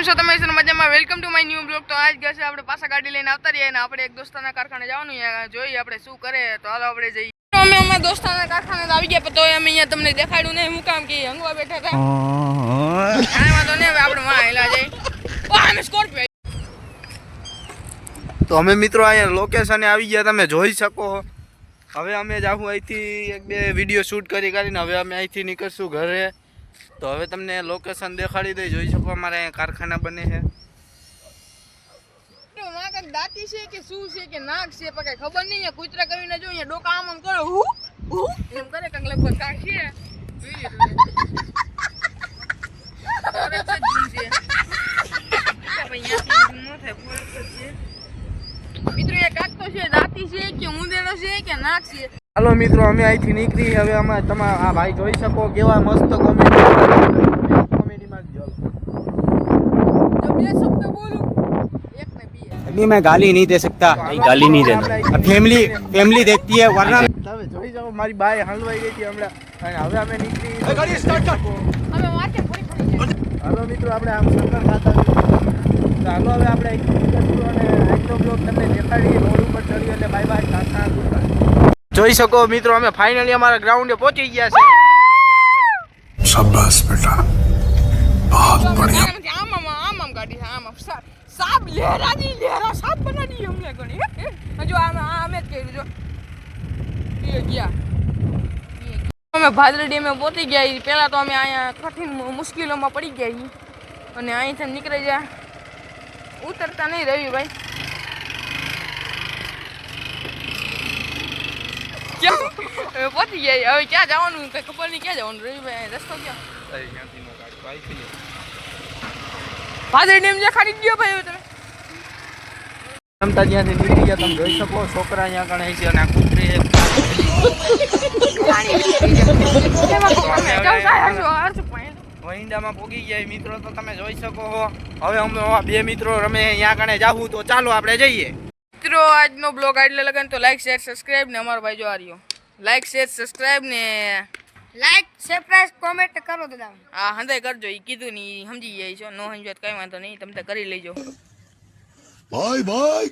કેમ છો તમે? મજામાં. Welcome to my new blog. તો આજ ગયા છે આપણે પાછા ગાડી લઈને આવતા રહીએ ને આપણે એક દોસ્તાના કારખાને જવાનું જોઈએ આપણે શું કરે. તો હાલો આપણે જઈએ. અમે અમારા દોસ્તાના કારખાને આવી ગયા તો અમે અહીંયા તમને દેખાડ્યું નહીં. હું કામ કે હંગવા બેઠા હતા. કાંઈ વાંધો નહીં, હવે આપણે માં હેલા જઈએ. અમે સ્કોર્પિયો. તો અમે મિત્રો અહીંયા લોકેશને આવી ગયા, તમે જોઈ શકો. હવે અમે જાઉં અહીંથી એક બે વિડીયો શૂટ કરીને હવે અમે અહીંથી નીકળશું ઘરે. તો હવે તમને લોકેશન દેખાડી દઈ, જોઈ શકો અમારે અહીંયા કારખાના બને છે. દાંતી છે કે શું છે કે નાક છે પણ કઈ ખબર નહીં. કૂતરા કરીને જો અહીંયા ડોકા આમ કરે હું એમ કરે કંઈક લગભગ કાક છે. મિત્રો એ કાક તો છે, દાંતી છે કે ઊંધેડો છે કે નાક છે. હાલો મિત્રો અમે અહીંથી નીકળી. હવે અમે તમારા આ ભાઈ જોઈ શકો કેવા મસ્ત કોમેડીમાં अभी मैं गाली नहीं दे सकता, गाली नहीं देना. फैमिली देखती है वरना. તમે જોઈ શકો મારી બાઈ હલવાઈ ગઈ હતી હમણાં અને હવે અમે નીકળી. હવે વાંચે પૂરી પડી જાય. હાલો મિત્રો આપણે આમ શંકર ખાતા ચાલો હવે આપણે અને આજનો બ્લોગ તમને દેખાડી રોડ ઉપર ચડી એટલે બાય બાય ટાટા ગુડ. જોઈ શકો મિત્રો અમે ફાઇનલી અમારા ગ્રાઉન્ડે પહોંચી ગયા છે. શાબાશ બેટા, बहुत बढ़िया. આમ ગાડી આમ સાબ લહેરા સાબ બના દી અમને ઘણી. જો અમે જ કર્યું જો એ ગયા અમે ભાદરડી ડેમે પહોંચી ગયા. પહેલા તો અમે અહીંયા કઠિન મુશ્કેલીઓમાં પડી ગયા અને અહીંથી નીકળી ગયા. ઉતરતા નહીં રવિભાઈ. ક્યાં પહોંચી ગયા હવે ક્યાં જવાનું કઈ ખબર નહીં. ક્યાં જવાનું રવિભાઈ? રસ્તો ક્યાં? ભાદરડી ડેમ જ્યાં ખાલી ગયો ભાઈ. હવે તમે રમતા જ્યાંથી નીકળી ગયા તમે જોઈ શકો. છોકરા અહીંયા ગણાય છે અને આ કૂતરી વહિંડામાં પોગી ગયા મિત્રો. તો તમે જોઈ શકો. હવે અમે બે મિત્રો રમે અહીંયા કણે જાવું. તો ચાલો આપણે જઈએ. મિત્રો આજનો બ્લોગ આટલે લગન તો લાઈક શેર સબસ્ક્રાઇબ ને અમારો ભાઈ જો આ રહ્યો. લાઈક શેર સબસ્ક્રાઇબ ને લાઈક સરપ્રાઈઝ કોમેન્ટ કરો દાદા. હા હંધાઈ કરજો. એ કીધું નહીં સમજી જાય છો. નો સમજત કઈ વાંધો નહીં, તમે તો કરી લેજો. Bye bye.